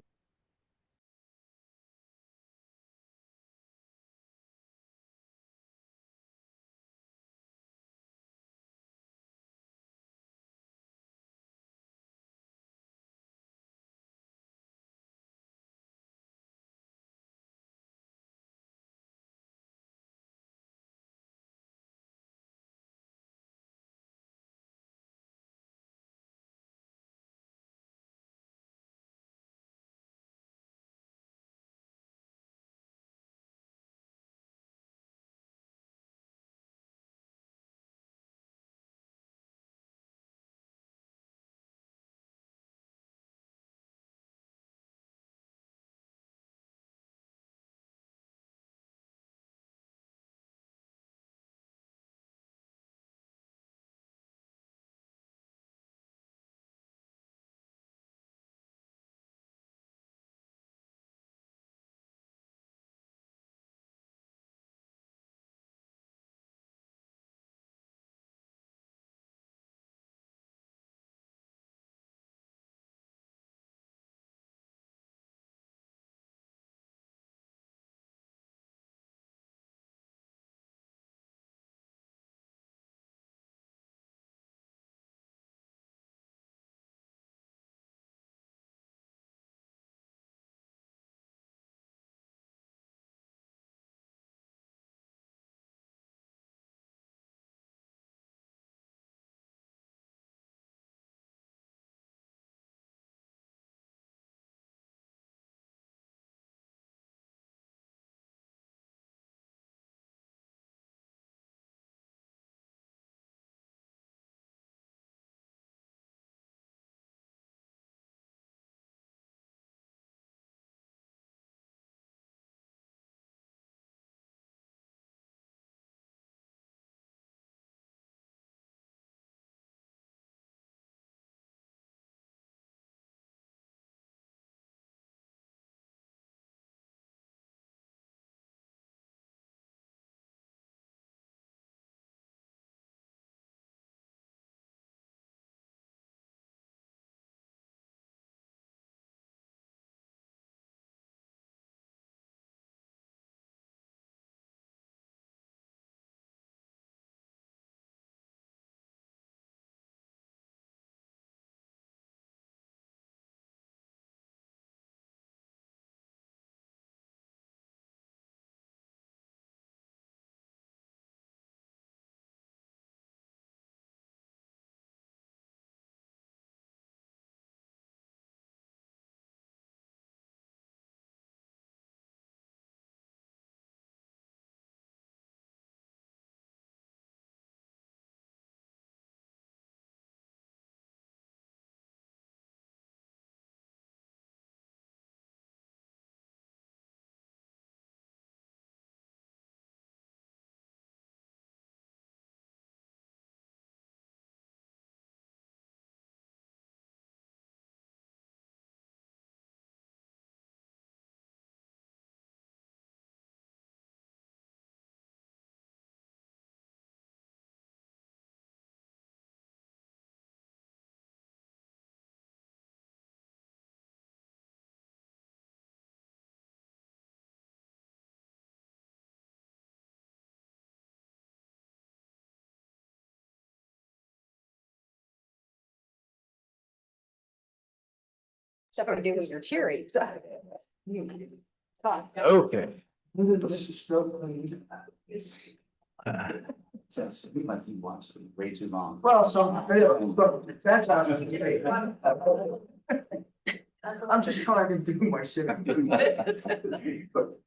Except for doing your cheering. Okay. We might be watching way too long. Well, that's not. I'm just trying to do my shit.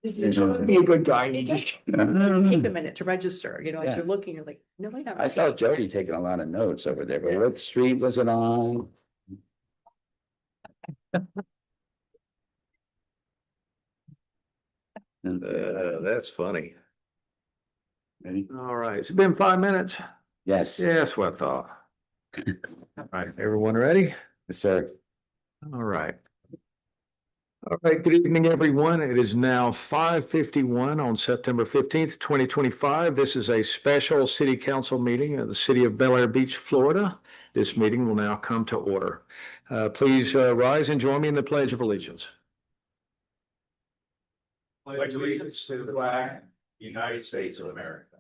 You're trying to be a good guy, and you just. Take a minute to register, you know, as Yeah. you're looking, you're like, no, wait. I saw Jody taking a lot of notes over there, but what street was it on? That's funny. Ready? All right, it's been 5 minutes. Yes, Yeah, that's what I thought. All right, everyone ready? yes, sir. All right. All right, good evening, everyone. It is now 5:51 on September 15th, 2025. This is a special city council meeting of the city of Bel Air Beach, Florida. This meeting will now come to order. Please rise and join me in the Pledge of Allegiance. Pledge allegiance to the flag, of the United States of America,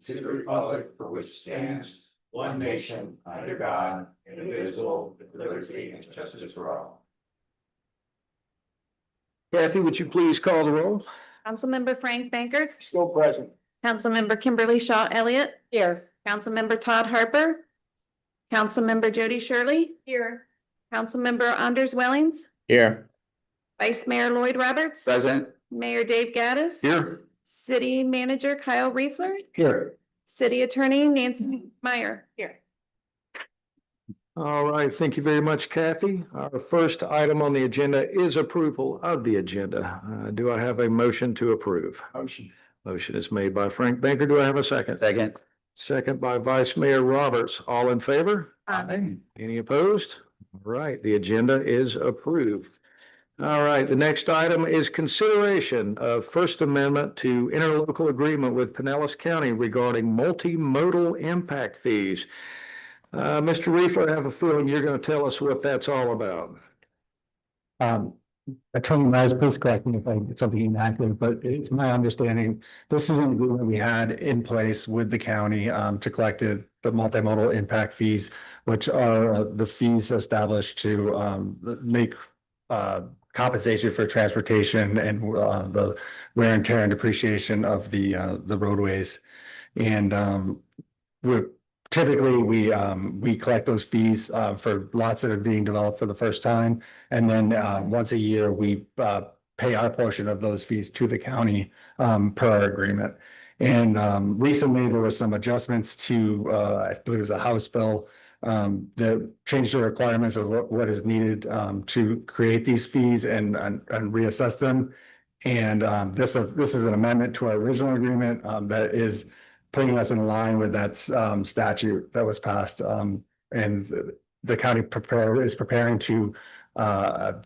to the republic for which it stands, one nation, under God, indivisible, with liberty and justice for all. Kathy, would you please call the roll? Councilmember Frank Bankert. Still present. Councilmember Kimberly Shaw Elliott. Here. Councilmember Todd Harper. Councilmember Jody Shirley. Here. Councilmember Anders Wellings. Here. Vice Mayor Lloyd Roberts. Present? Mayor Dave Gaddis. Here. City Manager Kyle Reefler. Here. City Attorney Nancy Meyer. Here. All right, thank you very much, Kathy. Our first item on the agenda is approval of the agenda. Do I have a motion to approve? Motion. Motion is made by Frank Banker. Do I have a second? Second? Second by Vice Mayor Roberts. All in favor? Aye. Any opposed? All right, the agenda is approved. All right, the next item is consideration of First Amendment to interlocal agreement with Pinellas County regarding multimodal impact fees. Mr. Reefer, I have a feeling you're going to tell us what that's all about. Attorney Myers, please correct me if I get something inaccurate, but it's my understanding, this is an agreement we had in place with the county to collect the multimodal impact fees, which are the fees established to make compensation for transportation and the wear and tear and depreciation of the roadways. And typically, we collect those fees for lots that are being developed for the first time. And then once a year, we pay our portion of those fees to the county per our agreement. And recently, there were some adjustments to, I believe it was a House bill that changed the requirements of what is needed to create these fees and reassess them. And this is an amendment to our original agreement that is putting us in line with that statute that was passed. And the county is preparing to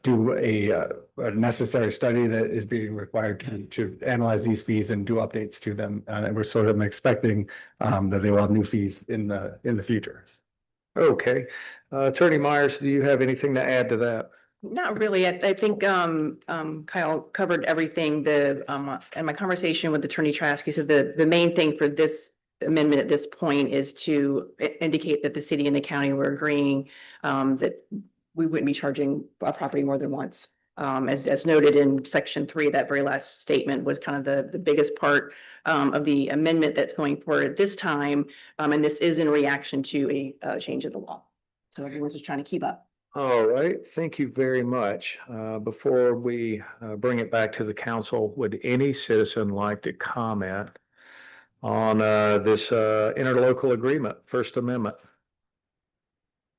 do a necessary study that is being required to analyze these fees and do updates to them. And we're sort of expecting that they will have new fees in the future. Okay. Attorney Myers, do you have anything to add to that? Not really. I think Kyle covered everything. In my conversation with Attorney Trask, he said the main thing for this amendment at this point is to indicate that the city and the county were agreeing that we wouldn't be charging a property more than once. As noted in section 3, that very last statement was kind of the biggest part of the amendment that's going forward at this time. And this is in reaction to a change in the law. So everyone's just trying to keep up. All right, thank you very much. Before we bring it back to the council, would any citizen like to comment on this interlocal agreement, First Amendment?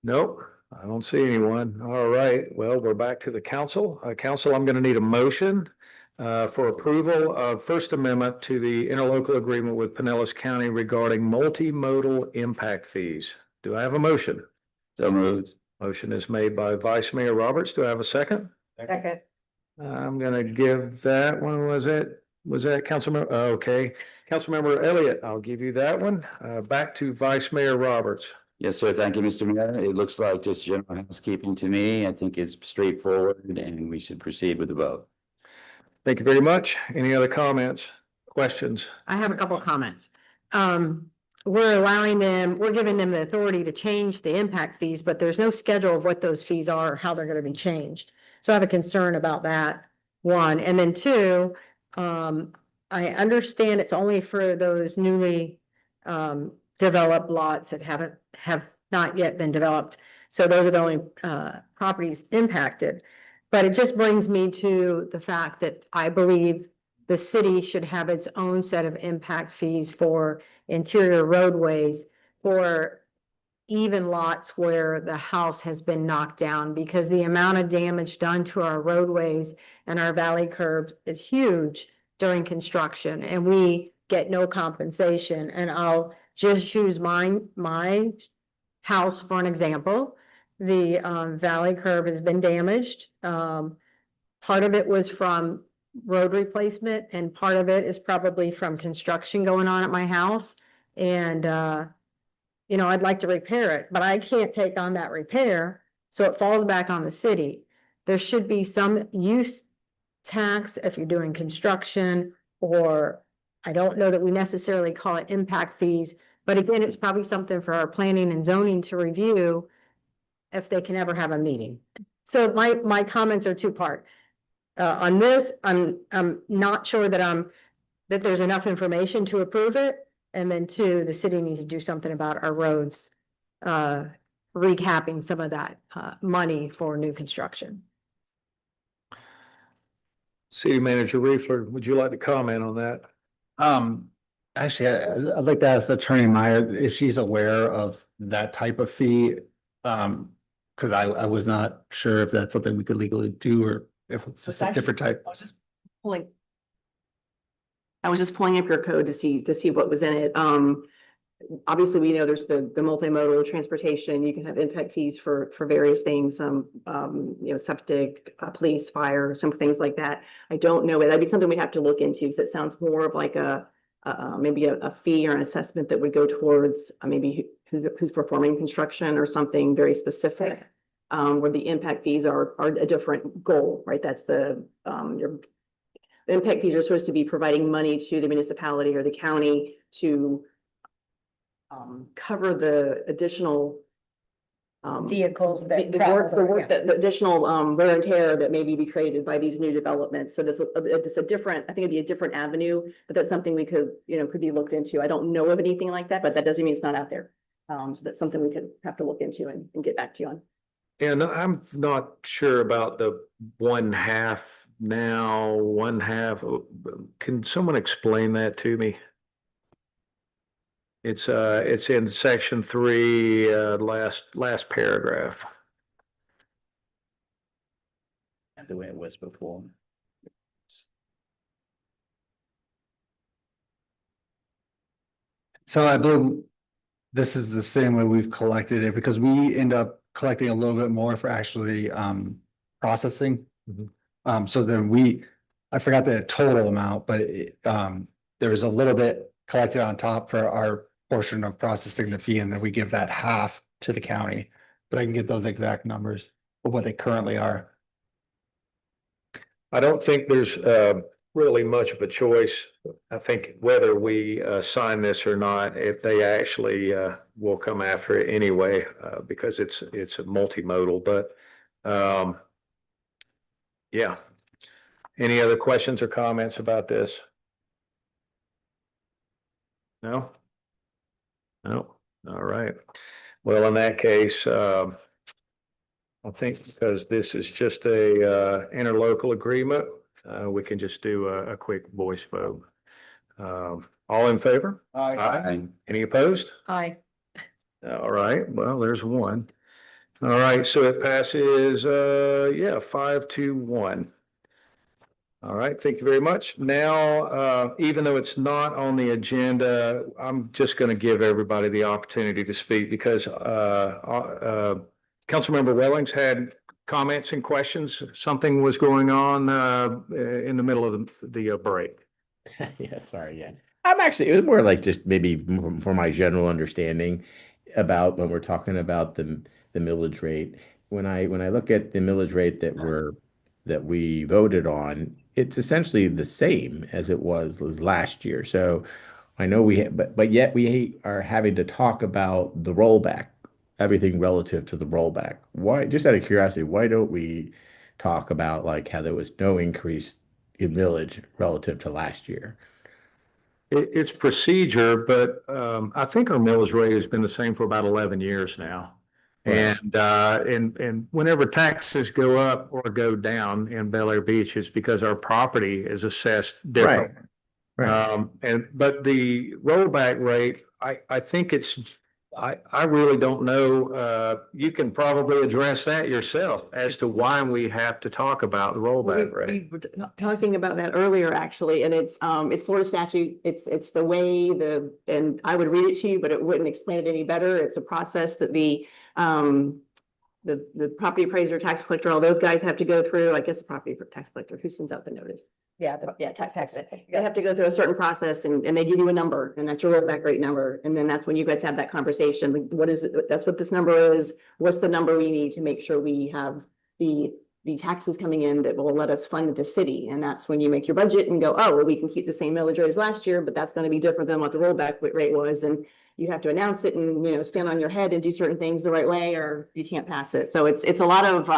Nope, I don't see anyone. All right, well, we're back to the council. Council, I'm going to need a motion for approval of First Amendment to the interlocal agreement with Pinellas County regarding multimodal impact fees. Do I have a motion? So moved. Motion is made by Vice Mayor Roberts. Do I have a second? Second. I'm gonna give that one, was that Councilmember? Okay, Councilmember Elliott, I'll give you that one. Back to Vice Mayor Roberts. Yes, sir. Thank you, Mr. Mayor. It looks like just general housekeeping to me. I think it's straightforward and we should proceed with the vote. Thank you very much. Any other comments, questions? I have a couple of comments. We're giving them the authority to change the impact fees, but there's no schedule of what those fees are, or how they're going to be changed. So I have a concern about that, one. And then two, I understand it's only for those newly developed lots that have not yet been developed. So those are the only properties impacted. But it just brings me to the fact that I believe the city should have its own set of impact fees for interior roadways for even lots where the house has been knocked down, because the amount of damage done to our roadways and our valley curbs is huge during construction, and we get no compensation. And I'll just use my house for an example. The valley curb has been damaged. Part of it was from road replacement, and part of it is probably from construction going on at my house. And you know, I'd like to repair it, but I can't take on that repair, so it falls back on the city. There should be some use tax if you're doing construction, or I don't know that we necessarily call it impact fees, but again, it's probably something for our planning and zoning to review if they can ever have a meeting. So my comments are two-part. On this, I'm not sure that there's enough information to approve it. And then two, the city needs to do something about our roads, recapping some of that money for new construction. City Manager Riefler, would you like to comment on that? Actually, I'd like to ask Attorney Meyer if she's aware of that type of fee. Because I was not sure if that's something we could legally do, or if it's just a different type. I was just pulling up your code to see what was in it. Obviously, we know there's the multimodal transportation. You can have impact fees for various things, you know, septic, police, fire, some things like that. I don't know, that'd be something we'd have to look into, because it sounds more of like maybe a fee or an assessment that would go towards maybe who's performing construction or something very specific. Where the impact fees are a different goal, right? That's the impact fees are supposed to be providing money to the municipality or the county to cover the additional Vehicles that the additional wear and tear that may be created by these new developments. So it's a different, I think it'd be a different avenue, but that's something we could be looked into. I don't know of anything like that, but that doesn't mean it's not out there. So that's something we could have to look into and get back to you on. And I'm not sure about the 1/2 now, 1/2. Can someone explain that to me? It's in section 3, last paragraph. The way it was before. So I believe this is the same way we've collected it, because we end up collecting a little bit more for actually processing. So then I forgot the total amount, but there was a little bit collected on top for our portion of processing the fee, and then we give that half to the county. But I can get those exact numbers of what they currently are. I don't think there's really much of a choice. I think whether we sign this or not, if they actually will come after it anyway, because it's a multimodal. But yeah. Any other questions or comments about this? No? No? All right. Well, in that case, I think because this is just a interlocal agreement, we can just do a quick voice vote. All in favor? Aye. Any opposed? Aye. All right, well, there's one. All right, so it passes, 5-1. All right, thank you very much. Now, even though it's not on the agenda, I'm just going to give everybody the opportunity to speak, because Councilmember Wellings had comments and questions. Something was going on in the middle of the break. Yeah, sorry, yeah. It was more like just maybe for my general understanding about when we're talking about the millage rate. When I look at the millage rate that we voted on, it's essentially the same as it was last year. So I know but yet we are having to talk about the rollback, everything relative to the rollback. Why, just out of curiosity, why don't we talk about like how there was no increase in millage relative to last year. It's procedure, but I think our millage rate has been the same for about 11 years now. Right. And whenever taxes go up or go down in Bel Air Beach, it's because our property is assessed different. Right. But the rollback rate, I think I really don't know. You can probably address that yourself as to why we have to talk about the rollback rate. We were talking about that earlier, actually, and it's Florida statute. It's the way and I would read it to you, but it wouldn't explain it any better. It's a process that the property appraiser, tax collector, all those guys have to go through. I guess the property tax collector, who sends out the notice? Yeah, Tax. They have to go through a certain process and they give you a number, and that's your rollback rate number. And then that's when you guys have that conversation. Like, what is it? That's what this number is. What's the number we need to make sure we have the taxes coming in that will let us fund the city? And that's when you make your budget and go, oh, well, we can keep the same millage rate as last year, but that's going to be different than what the rollback rate was. And you have to announce it and, stand on your head and do certain things the right way, or you can't pass it. So it's a lot of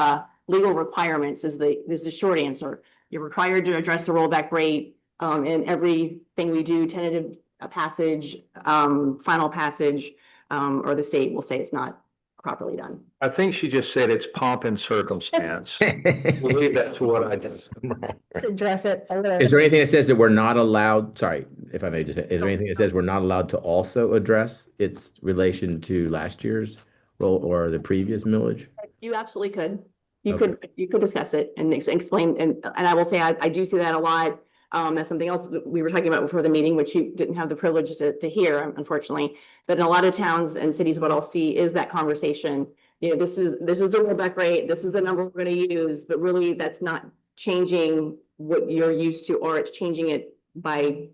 legal requirements is the short answer. You're required to address the rollback rate in everything we do, tentative passage, final passage, or the state will say it's not properly done. I think she just said it's pomp and circumstance. I believe that's what I just. Let's address it a little. Is there anything that says that we're not allowed, sorry, if I may just, is there anything that says we're not allowed to also address its relation to last year's roll or the previous millage? You absolutely could. You could discuss it and explain, and I will say, I do see that a lot. That's something else that we were talking about before the meeting, which you didn't have the privilege to hear, unfortunately. But in a lot of towns and cities, what I'll see is that conversation. This is the rollback rate, this is the number we're going to use, but really that's not changing what you're used to, or it's changing it by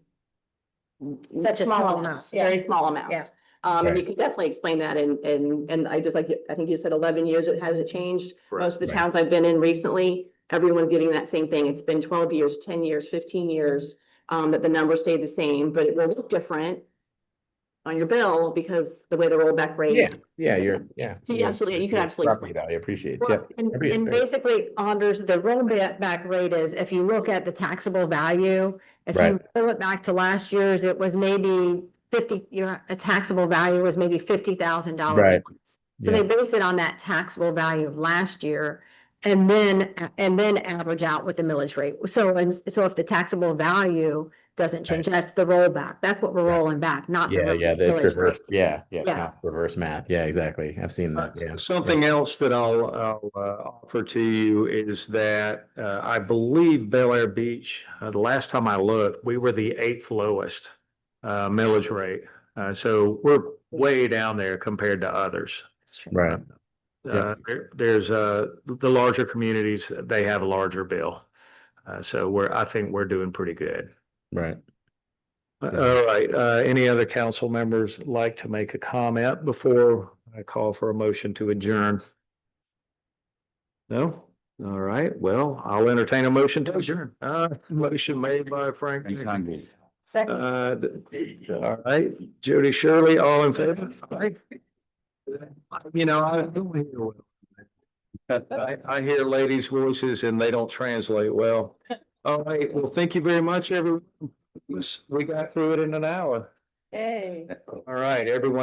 Such a small amount. very small amounts. Yeah. And you could definitely explain that, and I just I think you said 11 years, it hasn't changed. Most of the towns I've been in recently, everyone's getting that same thing. It's been 12 years, 10 years, 15 years, that the numbers stay the same, but it will look different on your bill because the way the rollback rate. So you absolutely explain. Property value appreciates, Well, yep. and basically, Anders, the rollback rate is, if you look at the taxable value, if you Right. pull it back to last year's, it was maybe a taxable value was maybe $50,000. Right. So they base it on that taxable value of last year and then average out with the millage rate. So if the taxable value doesn't change, that's the rollback. That's what we're rolling back, not the The millage reverse, rate. it's not reverse math. Yeah, exactly. I've seen that, yeah. Something else that I'll offer to you is that I believe Bel Air Beach, the last time I looked, we were the 8th lowest millage rate. So we're way down there compared to others. Right. There's the larger communities, they have a larger bill. So I think we're doing pretty good. Right. All right, any other council members like to make a comment before I call for a motion to adjourn? No? All right, well, I'll entertain a motion to adjourn. Motion made by Frank. Thanks, hungry. Second. All right, Jody Shirley, all in favor? Aye. I hear ladies' voices and they don't translate well. All right, well, thank you very much, everyone. We got through it in an hour. Hey. All right, everyone.